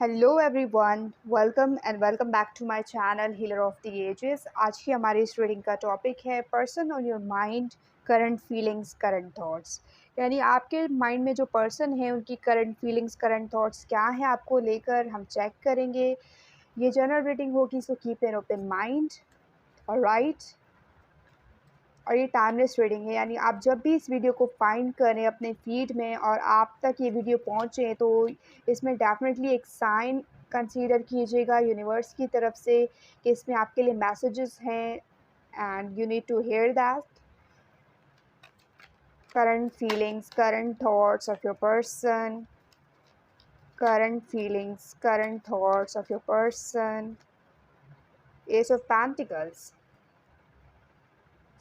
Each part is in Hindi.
Hello everyone, welcome back to my channel healer of the ages. आज की हमारी इस रीडिंग का टॉपिक है person on your mind, current feelings, current thoughts. यानी आपके माइंड में जो पर्सन है उनकी करंट फीलिंग्स, करंट थॉट्स क्या है आपको लेकर हम चेक करेंगे। ये जनरल रीडिंग होगी, so keep an open mind. Alright, और ये टाइमलेस रीडिंग है, यानी आप जब भी इस वीडियो को फाइंड करें अपने फीड में और आप तक ये वीडियो पहुँचे तो इसमें डेफिनेटली एक साइन कंसीडर कीजिएगा यूनिवर्स की तरफ से कि इसमें आपके लिए मैसेजेस हैं and you need to hear that. Current feelings, current thoughts of your person, current feelings, current thoughts of your person, ace of pentacles.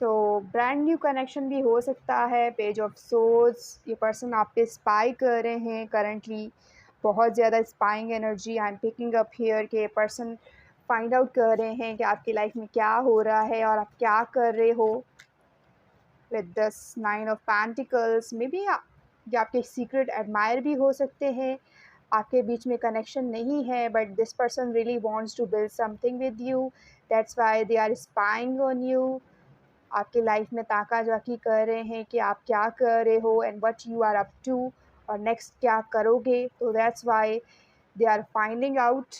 तो ब्रांड न्यू कनेक्शन भी हो सकता है। पेज ऑफ सोर्स, ये पर्सन आप पे स्पाई कर रहे हैं करंटली, बहुत ज़्यादा spying energy I am picking up here के पर्सन फाइंड आउट कर रहे हैं कि आपकी लाइफ में क्या हो रहा है और आप क्या कर रहे हो। With this 9 of pentacles, maybe ये आपके सीक्रेट एडमायर भी हो सकते हैं। आपके बीच में कनेक्शन नहीं है but this person really wants to build something with you, that's why they are spying on you. आपकी लाइफ में ताका झाकी कर रहे हैं कि आप क्या कर रहे हो and what you are up to, और नेक्स्ट क्या करोगे। तो that's why they are finding out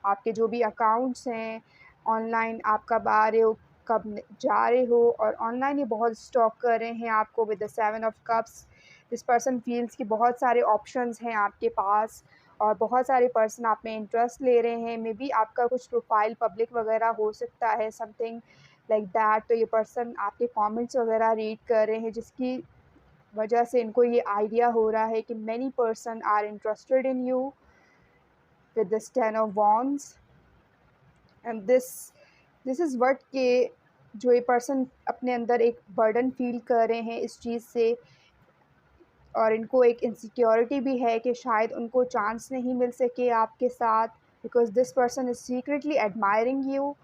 आपके जो भी अकाउंट्स हैं ऑनलाइन, आप कब आ रहे हो, कब जा रहे हो, और ऑनलाइन ये बहुत स्टॉक कर रहे हैं आपको with the 7 of cups. This person feels कि बहुत सारे ऑप्शंस हैं आपके पास और बहुत सारे पर्सन आप में इंटरेस्ट ले रहे हैं। मे बी आपका कुछ प्रोफाइल पब्लिक वगैरह हो सकता है, समथिंग लाइक दैट। तो ये पर्सन आपके कमेंट्स वगैरह रीड कर रहे हैं जिसकी वजह से इनको ये आइडिया हो रहा है कि many person are interested in you with this 10 of wands. And this is what के जो ये पर्सन अपने अंदर एक बर्डन फील कर रहे हैं इस चीज़ से, और इनको एक इनसिक्योरिटी भी है कि शायद उनको चांस नहीं मिल सके आपके साथ, because this person is secretly admiring you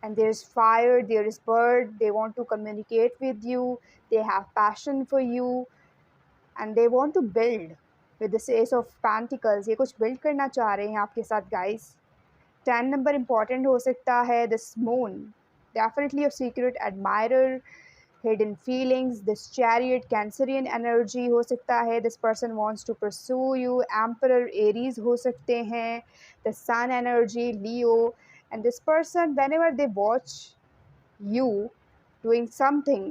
and there's fire, there is bird, they want to communicate with you, they have passion for you and they want to build with this ace of pentacles। ये कुछ build करना चाह रहे हैं आपके साथ guys। 10 नंबर important हो सकता है। this moon, definitely a secret admirer, hidden feelings, this chariot, cancerian energy हो सकता है। this person wants to pursue you, emperor, aries हो सकते हैं, the sun energy, leo, and this person whenever they watch you doing something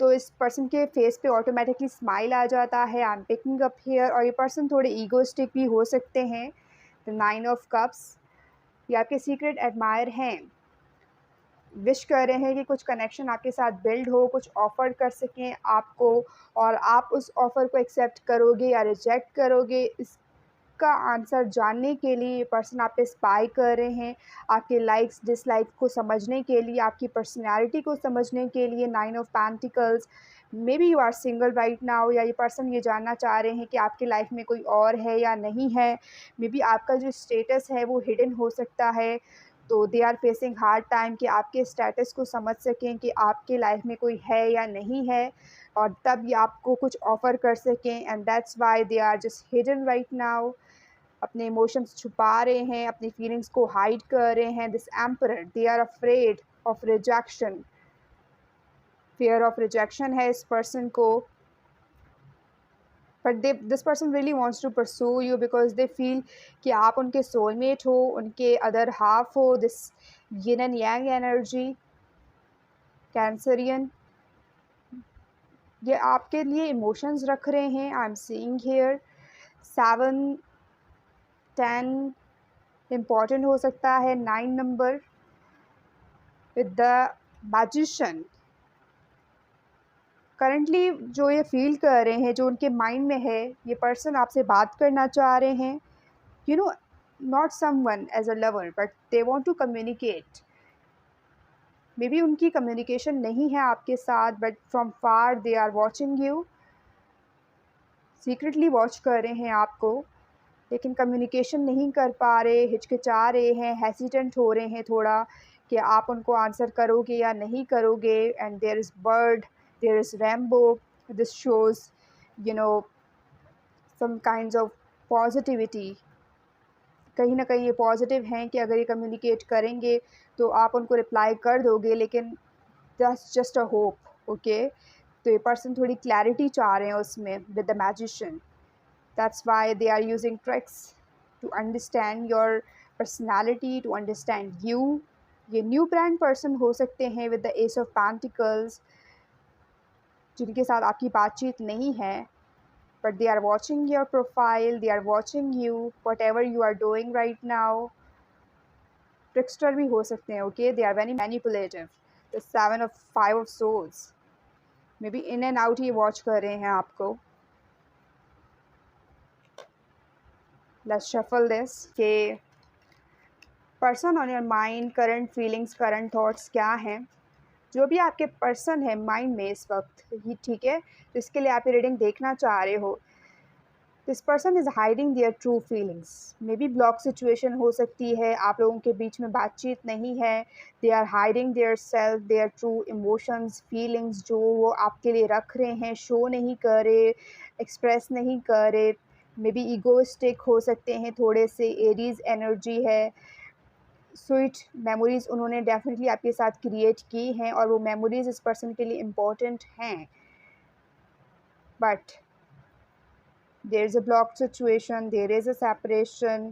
तो इस पर्सन के फेस पे ऑटोमेटिकली स्माइल आ जाता है। आई एम पिकिंग अप हियर, और ये पर्सन थोड़े ईगोइस्टिक भी हो सकते हैं। द 9 ऑफ कप्स, ये आपके सीक्रेट एडमायर हैं, विश कर रहे हैं कि कुछ कनेक्शन आपके साथ बिल्ड हो, कुछ ऑफ़र कर सकें आपको, और आप उस ऑफ़र को एक्सेप्ट करोगे या रिजेक्ट करोगे इसका आंसर जानने के लिए ये पर्सन आप पे स्पाई कर रहे हैं। आपके लाइक्स डिसलाइक को समझने के लिए, आपकी पर्सनैलिटी को समझने के लिए। 9 of pentacles, maybe you are single right now, या ये पर्सन ये जानना चाह रहे हैं कि आपकी लाइफ में कोई और है या नहीं है। मे बी आपका जो स्टेटस है वो हिडन हो सकता है, तो they are facing hard time कि आपके स्टेटस को समझ सकें कि आपके लाइफ में कोई है या नहीं है, और तब ये आपको कुछ ऑफ़र कर सकें। And that's why they are just hidden right now, अपने इमोशंस छुपा रहे हैं, अपनी फीलिंग्स को हाइड कर रहे हैं। This emperor, they are afraid of rejection, fear of rejection है इस पर्सन को, but this person really wants to pursue you because they feel कि आप उनके सोलमेट हो, उनके अदर हाफ हो। This yin and yang energy, Cancerian, ये आपके लिए इमोशंस रख रहे हैं। I am seeing here 7, 10 important हो सकता है। 9 number with the magician, currently जो ये फील कर रहे हैं, जो उनके माइंड में है, ये पर्सन आपसे बात करना चाह रहे हैं। You know, not someone as a lover but they want to communicate. Maybe उनकी कम्युनिकेशन नहीं है आपके साथ, but from far they are watching you, secretly watch कर रहे हैं आपको, लेकिन कम्युनिकेशन नहीं कर पा रहे, हिचकिचा रहे हैं, हेसिटेंट हो रहे हैं थोड़ा कि आप उनको आंसर करोगे या नहीं करोगे। And there is bird, there is rainbow, this shows you know some kinds of positivity कहीं ना कहीं ये पॉजिटिव हैं कि अगर ये कम्युनिकेट करेंगे तो आप उनको रिप्लाई कर दोगे, लेकिन that's just a hope. Okay, तो ये पर्सन थोड़ी क्लैरिटी चाह रहे हैं उसमें with the magician. That's why they are using tricks to understand your personality, to understand you. ये न्यू ब्रांड पर्सन हो सकते हैं with the ace of pentacles, जिनके साथ आपकी बातचीत नहीं है, but they are watching your profile, they are watching you, whatever you are doing right now. Trickster भी हो सकते हैं, okay? They are very manipulative. The 5 of Swords. Maybe in and out he watch कर रहे हैं आपको. Let's shuffle this. कि person on your mind, current feelings, current thoughts क्या हैं? जो भी आपके पर्सन है माइंड में इस वक्त ही, ठीक है, तो इसके लिए आप ये रीडिंग देखना चाह रहे हो। This person is hiding their true feelings. Maybe block situation हो सकती है, आप लोगों के बीच में बातचीत नहीं है। They are hiding their self, their true emotions, feelings जो वो आपके लिए रख रहे हैं, शो नहीं कर रहे, एक्सप्रेस नहीं कर रहे। मे बी ईगोइस्टिक हो सकते हैं थोड़े से, एरीज एनर्जी है। स्वीट मेमोरीज़ उन्होंने डेफिनेटली आपके साथ क्रिएट की हैं और वो मेमोरीज़ इस पर्सन के लिए इम्पोर्टेंट हैं, but there is a blocked situation, there is a separation,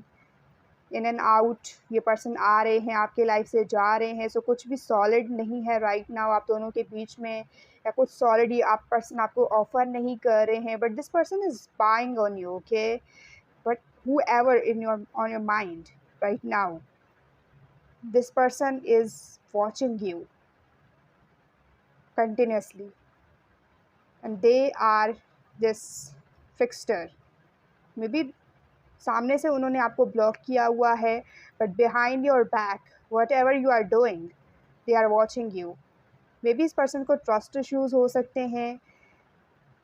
in and out। ये पर्सन आ रहे हैं आपके लाइफ से, जा रहे हैं, सो कुछ भी सॉलिड नहीं है राइट नाउ आप दोनों के बीच में, या कुछ सॉलिड ये आप पर्सन आपको ऑफर नहीं कर रहे हैं, but this person is spying on you. Okay, but whoever in your on your mind right now, this person is watching you continuously and they are this fixer। Maybe सामने से उन्होंने आपको ब्लॉक किया हुआ है, but behind your back whatever you are doing they are watching you. Maybe इस पर्सन को ट्रस्ट इश्यूज़ हो सकते हैं,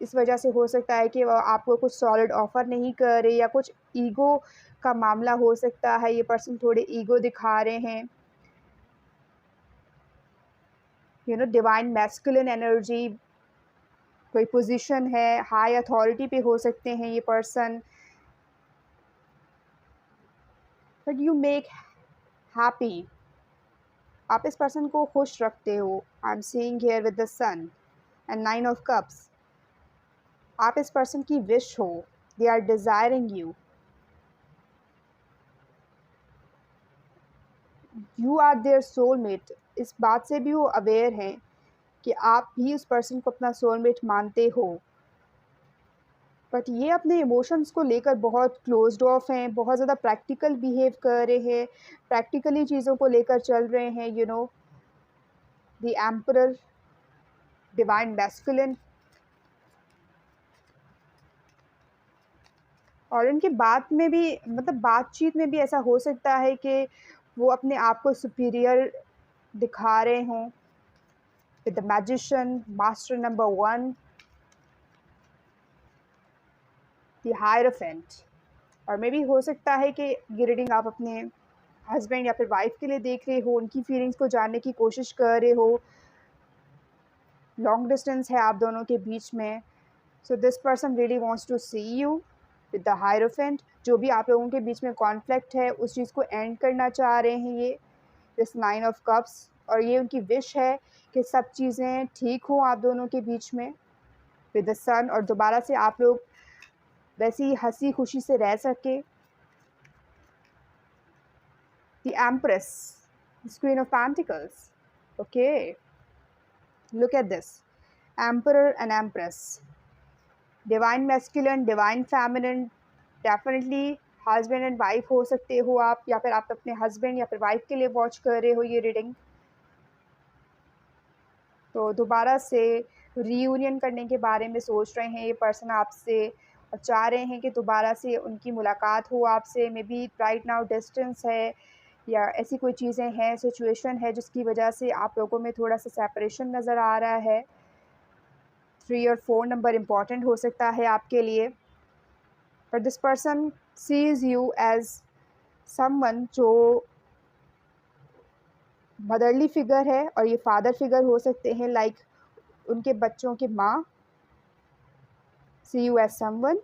इस वजह से हो सकता है कि वो आपको कुछ सॉलिड ऑफ़र नहीं कर रहे, या कुछ ईगो का मामला हो सकता है, ये पर्सन थोड़े ईगो दिखा रहे हैं। You know, divine masculine energy, कोई पोजीशन है, हाई अथॉरिटी पे हो सकते हैं ये person, but you make happy. आप इस पर्सन को खुश रखते हो। I am seeing here with the sun and 9 of Cups। आप इस पर्सन की विश हो, they are desiring you, you are their soulmate. इस बात से भी वो अवेयर हैं कि आप भी उस पर्सन को अपना सोलमेट मानते हो, बट ये अपने इमोशंस को लेकर बहुत क्लोज्ड ऑफ हैं, बहुत ज़्यादा प्रैक्टिकल बिहेव कर रहे हैं, प्रैक्टिकली चीज़ों को लेकर चल रहे हैं। You no, the emperor, divine masculine, और इनकी बात में भी, मतलब बातचीत में भी ऐसा हो सकता है कि वो अपने आप को सुपीरियर दिखा रहे हों with the magician, master number 1, the hierophant. और मे भी हो सकता है कि ये रीडिंग आप अपने हस्बैंड या फिर वाइफ के लिए देख रहे हो, उनकी फीलिंग्स को जानने की कोशिश कर रहे हो। लॉन्ग डिस्टेंस है आप दोनों के बीच में, so this person really wants to see you with the hierophant. जो भी आप लोगों के बीच में कॉन्फ्लिक्ट है उस चीज़ को एंड करना चाह रहे हैं ये, दिस 9 of Cups। और ये उनकी विश है कि सब चीज़ें ठीक हों आप दोनों के बीच में विद द सन, और दोबारा से आप लोग वैसे ही हंसी खुशी से रह सके। The empress, queen of pentacles. Okay, look at this, emperor and empress, divine masculine, divine feminine. Definitely husband and wife हो सकते हो आप, या फिर आप अपने हस्बैंड या फिर वाइफ के लिए वॉच कर रहे हो ये रीडिंग। तो दोबारा से रीयूनियन करने के बारे में सोच रहे हैं ये पर्सन आपसे, और चाह रहे हैं कि दोबारा से उनकी मुलाकात हो आपसे। May be right now distance है, या ऐसी कोई चीज़ें हैं, सिचुएशन है जिसकी वजह से आप लोगों में थोड़ा सा सेपरेशन नज़र आ रहा है। 3 और 4 नंबर इम्पॉर्टेंट हो सकता है आपके लिए, but this person sees you as someone जो मदरली फिगर है, और ये फादर फिगर हो सकते हैं, लाइक उनके बच्चों की माँ। सी यू एज समवन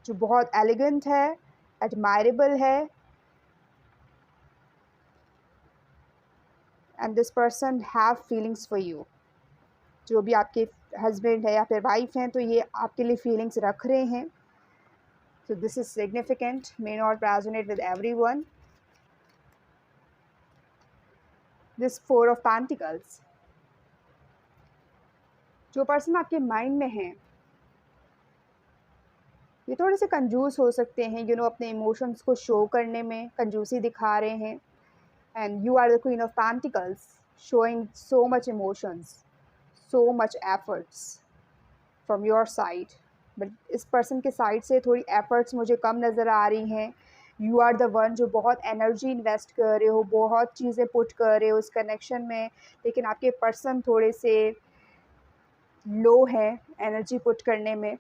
जो बहुत एलिगेंट है, एडमायरेबल है, and this person have feelings for you. जो भी आपके हस्बैंड है या फिर वाइफ हैं, तो ये आपके लिए फीलिंग्स रख रहे हैं। So this is significant, may not resonate with everyone. This Four of Pentacles. जो पर्सन आपके माइंड में है, ये थोड़े से कंजूस हो सकते हैं, अपने इमोशंस को शो करने में कंजूसी दिखा रहे हैं। And you are the queen of pentacles, showing so much emotions, so much efforts from your side. But इस पर्सन के साइड से थोड़ी एफर्ट्स मुझे कम नज़र आ रही हैं। यू आर द वन जो बहुत एनर्जी इन्वेस्ट कर रहे हो, बहुत चीज़ें पुट कर रहे हो इस कनेक्शन में, लेकिन आपके पर्सन थोड़े से लो है एनर्जी पुट करने में,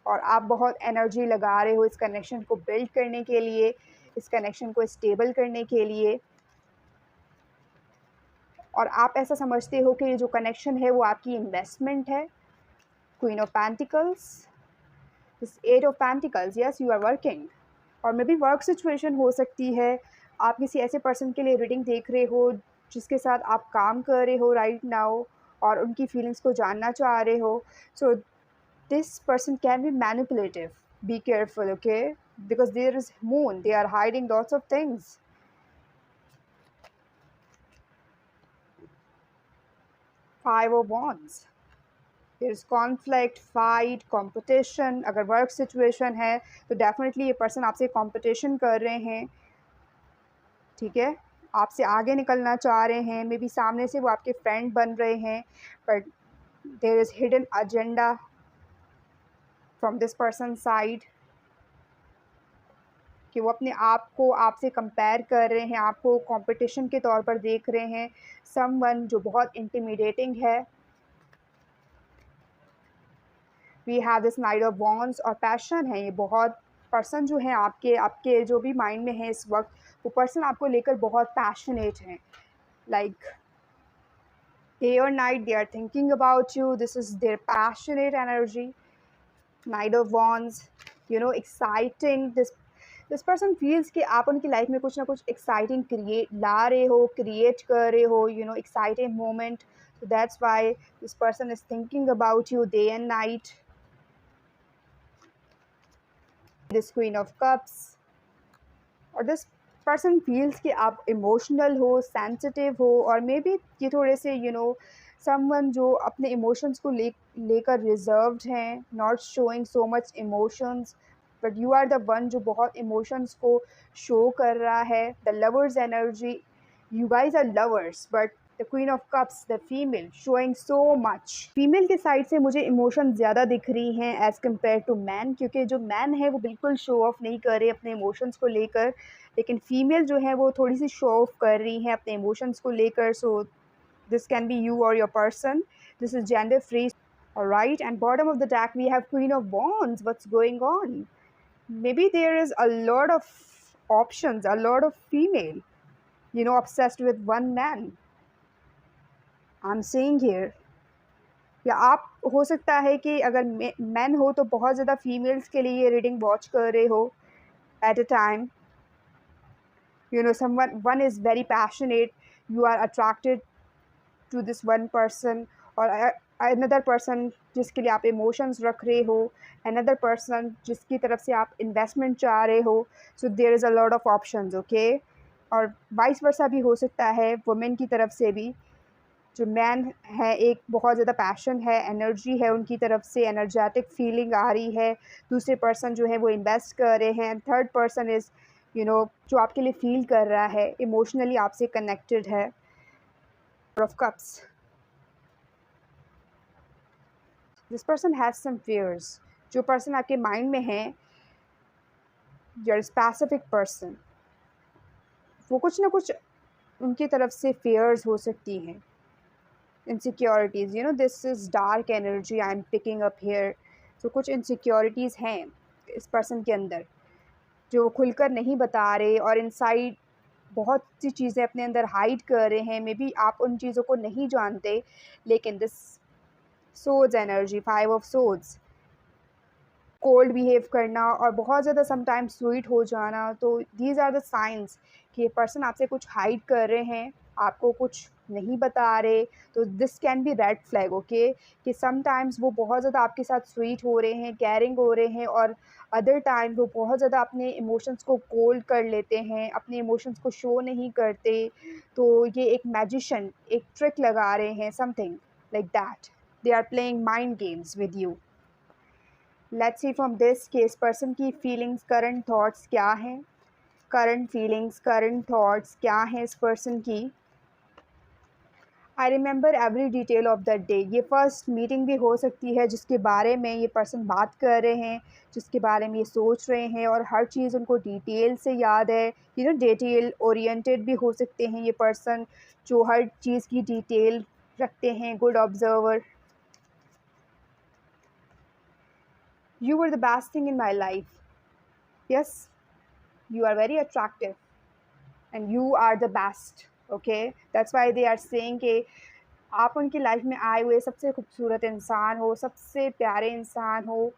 और आप बहुत एनर्जी लगा रहे हो इस कनेक्शन को बिल्ड करने के लिए, इस कनेक्शन को स्टेबल करने के लिए। और आप ऐसा समझते हो कि ये जो कनेक्शन है वो आपकी इन्वेस्टमेंट है। Queen of pentacles, this eight of pentacles, yes you are working, और मे बी वर्क सिचुएशन हो सकती है। आप किसी ऐसे पर्सन के लिए रीडिंग देख रहे हो जिसके साथ आप काम कर रहे हो राइट नाउ, और उनकी फीलिंग्स को जानना चाह रहे हो। So this person can be manipulative, be careful, okay, because there is moon, they are hiding lots of things. Five of wands, there is conflict, fight, competition. अगर वर्क सिचुएशन है तो डेफिनेटली ये पर्सन आपसे कॉम्पिटिशन कर रहे हैं, ठीक है, आपसे आगे निकलना चाह रहे हैं। मे बी सामने से वो आपके फ्रेंड बन रहे हैं, but there is hidden agenda from this person side, कि वो अपने आप को आपसे कंपेयर कर रहे हैं, आपको कंपटीशन के तौर पर देख रहे हैं। समवन जो बहुत इंटिमिडेटिंग है। We have this knight of wands, और पैशन है ये बहुत। पर्सन जो है आपके आपके जो भी माइंड में है इस वक्त, वो पर्सन आपको लेकर बहुत पैशनेट हैं। Like day or night they are thinking about you. This is their passionate energy. Knight of Wands, exciting. This person feels कि आप उनकी लाइफ में कुछ ना कुछ एक्साइटिंग ला रहे हो, क्रिएट कर रहे हो, exciting moment. So that's why this person is thinking about you day and night. This Queen of Cups, और दिस पर्सन फील्स कि आप इमोशनल हो, सेंसिटिव हो, और मे बी ये थोड़े से समवन जो अपने इमोशंस को लेकर रिजर्व्ड हैं, not showing so much emotions, but you are the one जो बहुत इमोशंस को शो कर रहा है। The lovers energy, you guys are lovers, but the queen of cups, the female, showing so much. Female के साइड से मुझे इमोशन ज़्यादा दिख रही हैं एज़ कम्पेयर टू मैन, क्योंकि जो मैन है वो बिल्कुल शो ऑफ नहीं कर रहे अपने इमोशंस को लेकर, लेकिन फीमेल जो है वो थोड़ी सी शो ऑफ कर रही हैं अपने इमोशंस को लेकर। So this can be you or your person, this is gender free, right. And bottom of the deck we have queen of wands, what's going on? Maybe there is a lot of options, a lot of female, obsessed with one man. I'm seeing here. या आप हो सकता है कि अगर मैन हो तो बहुत ज़्यादा फीमेल्स के लिए ये रीडिंग वॉच कर रहे हो at a time. Someone, one is very passionate, you are attracted to this one person, और another person जिसके लिए आप इमोशंस रख रहे हो, another person जिसकी तरफ से आप इन्वेस्टमेंट चाह रहे हो. So there is a lot of options, okay. और वाइस वर्सा भी हो सकता है वुमेन की तरफ से भी. जो मैन है, एक बहुत ज़्यादा पैशन है, एनर्जी है उनकी तरफ से, एनर्जेटिक फीलिंग आ रही है. दूसरे पर्सन जो है वो इन्वेस्ट कर रहे हैं. थर्ड पर्सन इज़ जो आपके लिए फील कर रहा है, इमोशनली आपसे कनेक्टेड है. Of cups, this person has some fears. जो पर्सन आपके माइंड में है, योर स्पेसिफिक पर्सन, वो कुछ ना कुछ उनकी तरफ से फियर्स हो सकती हैं. Insecurities, this is dark energy I am picking up here. तो कुछ इनसिक्योरिटीज़ हैं इस पर्सन के अंदर जो वो खुलकर नहीं बता रहे, और इनसाइड बहुत सी चीज़ें अपने अंदर हाइड कर रहे हैं. मे बी आप उन चीज़ों को नहीं जानते, लेकिन this swords energy, five of swords, cold behave करना और बहुत ज़्यादा समटाइम्स स्वीट हो जाना. तो दीज आर द साइंस कि ये पर्सन आपसे कुछ हाइड कर रहे हैं, आपको कुछ नहीं बता रहे, तो this can B red flag, okay. कि समटाइम्स वो बहुत ज़्यादा आपके साथ स्वीट हो रहे हैं, केयरिंग हो रहे हैं, और अदर टाइम वो बहुत ज़्यादा अपने इमोशंस को कोल्ड कर लेते हैं, अपने इमोशंस को शो नहीं करते। तो ये एक मैजिशियन एक ट्रिक लगा रहे हैं, something like that. They are playing mind games with you. Let's see from this कि इस पर्सन की फीलिंग्स, करंट थॉट्स क्या हैं। करंट फीलिंग्स, करंट थॉट्स क्या हैं इस पर्सन की। I remember every detail of that day. ये फर्स्ट मीटिंग भी हो सकती है जिसके बारे में ये पर्सन बात कर रहे हैं, जिसके बारे में ये सोच रहे हैं, और हर चीज़ उनको डिटेल से याद है। डिटेल ओरिएंटेड भी हो सकते हैं ये पर्सन, जो हर चीज़ की डिटेल रखते हैं, good observer. You were the best thing in my life. Yes, you are very attractive and you are the best, okay, that's why they are saying कि आप उनकी लाइफ में आए हुए सबसे खूबसूरत इंसान हो, सबसे प्यारे इंसान हो,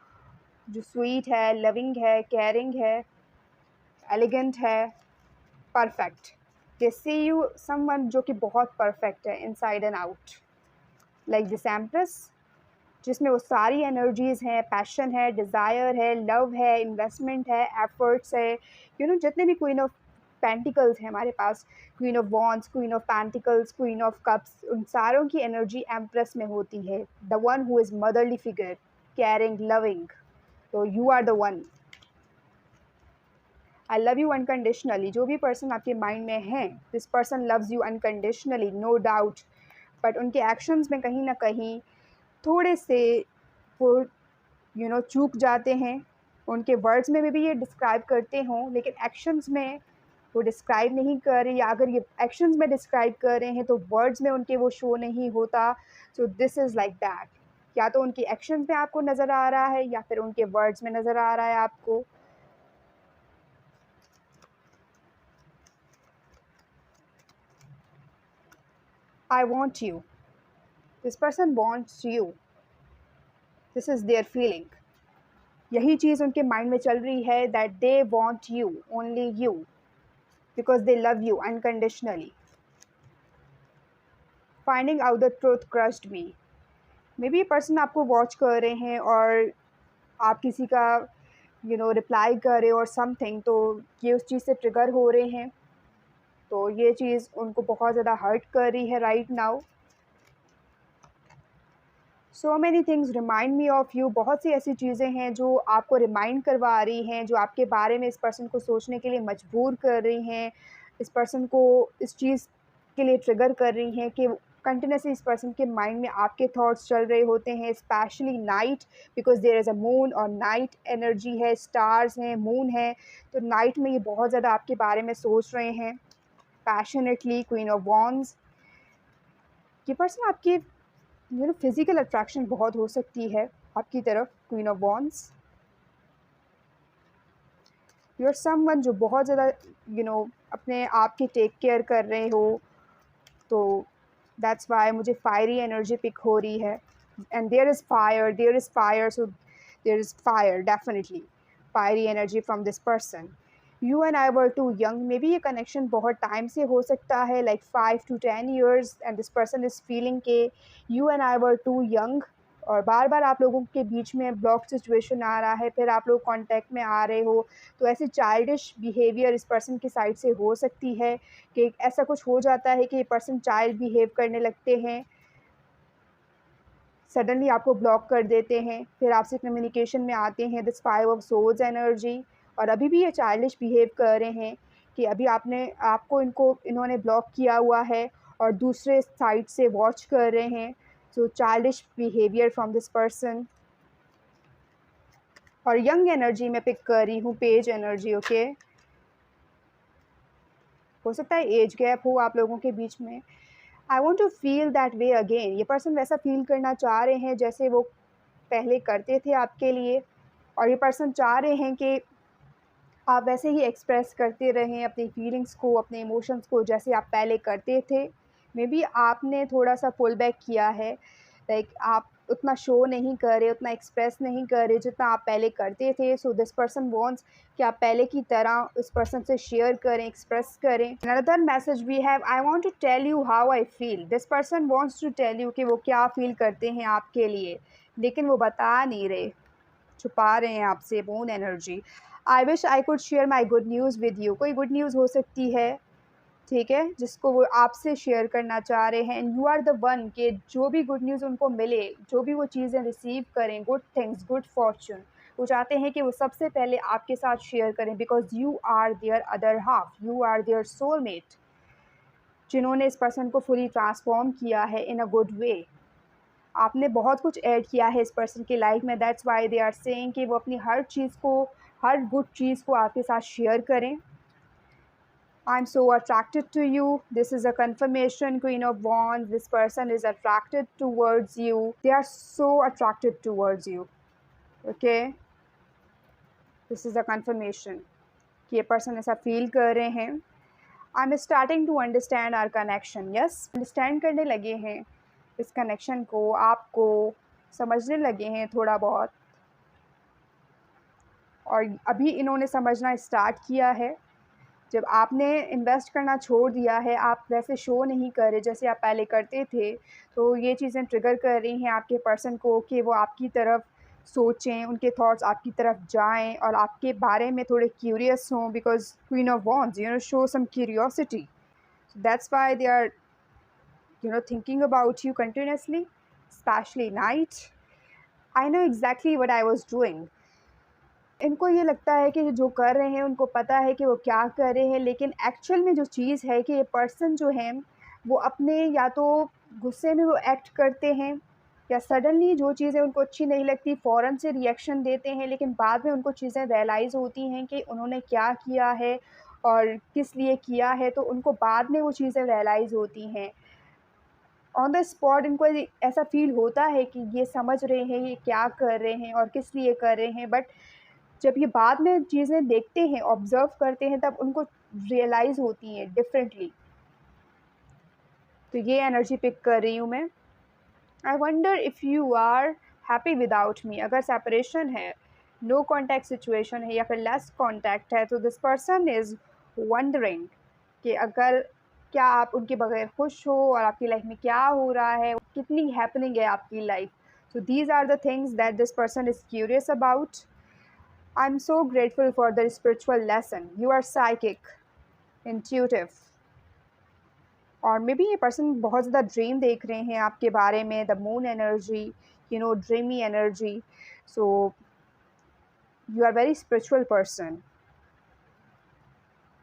जो स्वीट है, लविंग है, केयरिंग है, एलिगेंट है, perfect. They see you someone जो कि बहुत परफेक्ट है inside and out, like this empress, जिसमें वो सारी एनर्जीज़ हैं, पैशन है, डिज़ायर है, लव है, इन्वेस्टमेंट है, एफर्ट्स है, जितने भी क्वीन ऑफ पेंटिकल्स हैं हमारे पास, queen of wands, queen of pentacles, queen of cups, उन सारों की एनर्जी एम्प्रेस में होती है। The one who is motherly figure, caring, loving. तो you are the one. I love you unconditionally. जो भी पर्सन आपके माइंड में है, this person loves you unconditionally, no doubt. But उनके एक्शंस में कहीं ना कहीं थोड़े से वो चूक जाते हैं। उनके वर्ड्स में भी ये डिस्क्राइब करते हों, लेकिन एक्शंस में वो डिस्क्राइब नहीं कर रहे, या अगर ये एक्शंस में डिस्क्राइब कर रहे हैं तो वर्ड्स में उनके वो शो नहीं होता। So this is like that. या तो उनकी एक्शंस में आपको नज़र आ रहा है, या फिर उनके वर्ड्स में नज़र आ रहा है आपको। I want you. This person wants you. This is their feeling. यही चीज़ उनके माइंड में चल रही है, that they want you, only you, because they love you unconditionally. Finding out the truth crushed me. Maybe ये पर्सन आपको वॉच कर रहे हैं और आप किसी का रिप्लाई कर रहे हो और समथिंग, तो ये उस चीज़ से ट्रिगर हो रहे हैं। तो ये चीज़ उनको बहुत ज़्यादा हर्ट कर रही है right now. So many things remind me of you. बहुत सी ऐसी चीज़ें हैं जो आपको रिमाइंड करवा रही हैं, जो आपके बारे में इस पर्सन को सोचने के लिए मजबूर कर रही हैं, इस पर्सन को इस चीज़ के लिए ट्रिगर कर रही हैं कि कंटिन्यूसली इस पर्सन के माइंड में आपके थॉट्स चल रहे होते हैं, specially night, because there is a moon, और नाइट एनर्जी है, स्टार्स हैं, मून है। तो नाइट में ये बहुत ज़्यादा आपके बारे में सोच रहे हैं पैशनेटली। Queen of wands. ये पर्सन आपकी फिज़िकल अट्रैक्शन बहुत हो सकती है आपकी तरफ, queen of wands. You are someone जो बहुत ज़्यादा अपने आप की टेक केयर कर रहे हो, तो दैट्स वाई मुझे फायरी एनर्जी पिक हो रही है। And there is fire, there is fire, so there is fire, definitely fiery energy from this person. You and I were too young. Maybe ये कनेक्शन बहुत टाइम से हो सकता है, like 5 to 10 years, and this person is feeling के you and I were too young, और बार बार आप लोगों के बीच में ब्लॉक सिचुएशन आ रहा है, फिर आप लोग कांटेक्ट में आ रहे हो। तो ऐसे चाइल्डिश बिहेवियर इस पर्सन की साइड से हो सकती है, कि ऐसा कुछ हो जाता है कि ये पर्सन चाइल्ड बिहेव करने लगते हैं, सडनली आपको ब्लॉक कर देते हैं, फिर आपसे कम्युनिकेशन में आते हैं, दिस 5 of swords एनर्जी। और अभी भी ये चाइल्डिश बिहेव कर रहे हैं, कि अभी इन्होंने ब्लॉक किया हुआ है और दूसरे साइड से वॉच कर रहे हैं। So childish behaviour from this person. और यंग एनर्जी में पिक कर रही हूँ, पेज एनर्जी, ओके। हो सकता है एज गैप हो आप लोगों के बीच में। I want to feel that way again. ये पर्सन वैसा फील करना चाह रहे हैं जैसे वो पहले करते थे आपके लिए, और ये पर्सन चाह रहे हैं कि आप वैसे ही एक्सप्रेस करते रहें अपनी फीलिंग्स को, अपने इमोशंस को, जैसे आप पहले करते थे। मे बी आपने थोड़ा सा पुल बैक किया है, लाइक आप उतना शो नहीं कर रहे, उतना एक्सप्रेस नहीं कर रहे जितना आप पहले करते थे। सो दिस पर्सन वांट्स कि आप पहले की तरह उस पर्सन से शेयर करें, एक्सप्रेस करें। Another message we have, I want to tell you how I feel. This person wants to tell you कि वो क्या फील करते हैं आपके लिए, लेकिन वो बता नहीं रहे, छुपा रहे हैं आपसे। Moon energy, I wish I could share my good news with you. कोई गुड न्यूज़ हो सकती है, ठीक है, जिसको वो आपसे शेयर करना चाह रहे हैं। And you are the one के जो भी गुड न्यूज़ उनको मिले, जो भी वो चीज़ें रिसीव करें, गुड थिंग्स, गुड फॉर्चून, वो चाहते हैं कि वो सबसे पहले आपके साथ शेयर करें, because you are their other half, you are their soulmate, जिन्होंने इस पर्सन को फुली ट्रांसफॉर्म किया है इन अ गुड वे। आपने बहुत कुछ ऐड किया है इस पर्सन की लाइफ में, that's why they are saying कि वो अपनी हर चीज़ को, हर गुड चीज़ को आपके साथ शेयर करें। I'm so attracted to you. This is a confirmation, Queen of Wands. This person is attracted towards you. They are so attracted towards you. Okay? This is a confirmation कि ये person ऐसा feel कर रहे हैं. I'm starting to understand our connection. Yes, understand करने लगे हैं इस connection को, आपको समझने लगे हैं थोड़ा बहुत, और अभी इन्होंने समझना स्टार्ट किया है। जब आपने इन्वेस्ट करना छोड़ दिया है, आप वैसे शो नहीं कर रहे जैसे आप पहले करते थे, तो ये चीज़ें ट्रिगर कर रही हैं आपके पर्सन को कि वो आपकी तरफ सोचें, उनके थॉट्स आपकी तरफ जाएं और आपके बारे में थोड़े क्यूरियस हों, because queen of wands show some curiosity, that's why they are thinking about you continuously, specially night. I know exactly what I was doing. इनको ये लगता है कि जो कर रहे हैं उनको पता है कि वो क्या कर रहे हैं, लेकिन एक्चुअल में जो चीज़ है कि ये पर्सन जो है वो अपने या तो गुस्से में वो एक्ट करते हैं, या सडनली जो चीज़ें उनको अच्छी नहीं लगती फ़ौरन से रिएक्शन देते हैं, लेकिन बाद में उनको चीज़ें रियलाइज़ होती हैं कि उन्होंने क्या किया है और किस लिए किया है, तो उनको बाद में वो चीज़ें रियलाइज़ होती हैं। ऑन द स्पॉट इनको ऐसा फ़ील होता है कि ये समझ रहे हैं ये क्या कर रहे हैं और किस लिए कर रहे हैं, बट जब ये बाद में चीज़ें देखते हैं, ऑब्ज़र्व करते हैं, तब उनको रियलाइज़ होती हैं डिफरेंटली। तो ये एनर्जी पिक कर रही हूँ मैं। I wonder if you are happy without me. अगर सेपरेशन है, नो कॉन्टैक्ट सिचुएशन है या फिर लेस कॉन्टैक्ट है, तो दिस पर्सन इज़ वंडरिंग कि अगर क्या आप उनके बगैर खुश हो और आपकी लाइफ में क्या हो रहा है, कितनी हैपनिंग है आपकी life. So these are the things that this person is curious about. I'm so grateful for the spiritual lesson. You are psychic, intuitive. और मे बी ये पर्सन बहुत ज़्यादा ड्रीम देख रहे हैं आपके बारे में, the moon energy, dreamy energy. So you are very spiritual person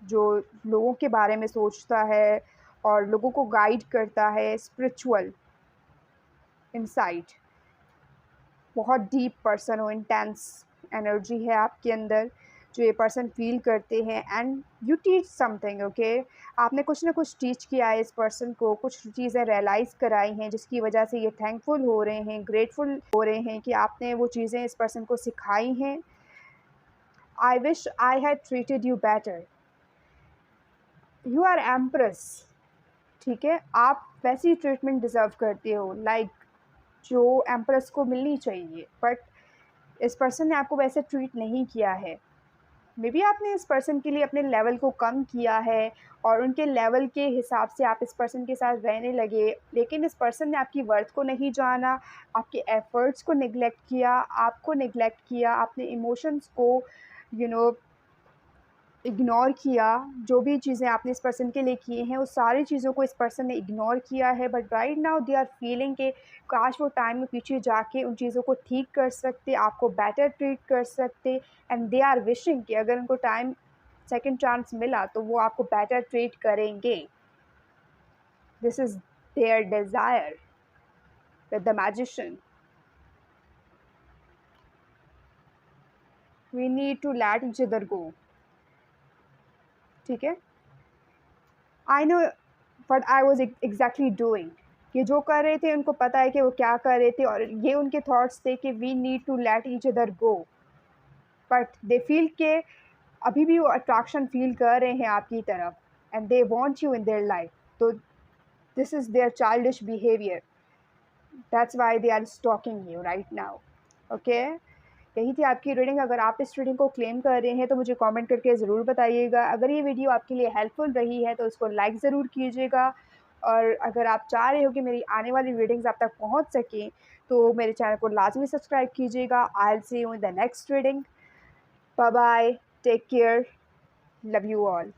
जो लोगों के बारे में सोचता है और लोगों को गाइड करता है, स्पिरिचुअल इनसाइट. बहुत डीप पर्सन हो, इंटेंस एनर्जी है आपके अंदर जो ये पर्सन फील करते हैं. And you teach something, okay. आपने कुछ ना कुछ टीच किया है इस पर्सन को, कुछ चीज़ें रियलाइज़ कराई हैं जिसकी वजह से ये थैंकफुल हो रहे हैं, ग्रेटफुल हो रहे हैं कि आपने वो चीज़ें इस पर्सन को सिखाई हैं. I wish I had treated you better. You are empress, ठीक है, आप वैसी ट्रीटमेंट डिज़र्व करते हो, लाइक जो एम्प्रेस को मिलनी चाहिए, बट इस पर्सन ने आपको वैसे ट्रीट नहीं किया है. मे बी आपने इस पर्सन के लिए अपने लेवल को कम किया है और उनके लेवल के हिसाब से आप इस पर्सन के साथ रहने लगे, लेकिन इस पर्सन ने आपकी वर्थ को नहीं जाना, आपके एफ़र्ट्स को नेग्लेक्ट किया, आपको नेग्लेक्ट किया, आपने इमोशंस को यू नो इग्नोर किया. जो भी चीज़ें आपने इस पर्सन के लिए किए हैं, उस सारी चीज़ों को इस पर्सन ने इग्नोर किया है. But right now they are feeling कि काश वो टाइम में पीछे जाके उन चीज़ों को ठीक कर सकते, आपको बेटर ट्रीट कर सकते. एंड दे आर विशिंग कि अगर उनको टाइम सेकंड चांस मिला तो वो आपको बेटर ट्रीट करेंगे. This is their desire with the magician. We need to let each other go, ठीक है. I know what I was exactly doing. ये जो कर रहे थे उनको पता है कि वो क्या कर रहे थे, और ये उनके थॉट्स थे कि we need to let each other go. But they feel के अभी भी वो अट्रैक्शन फील कर रहे हैं आपकी तरफ, and they want you in their life. तो this is their childish behaviour. That's why they are stalking you right now. Okay, यही थी आपकी रीडिंग। अगर आप इस रीडिंग को क्लेम कर रहे हैं तो मुझे कमेंट करके ज़रूर बताइएगा। अगर ये वीडियो आपके लिए हेल्पफुल रही है तो इसको लाइक ज़रूर कीजिएगा, और अगर आप चाह रहे हो कि मेरी आने वाली रीडिंग्स आप तक पहुंच सकें तो मेरे चैनल को लाजमी सब्सक्राइब कीजिएगा। I will see you in the next reading. Bye bye, take care, love you all.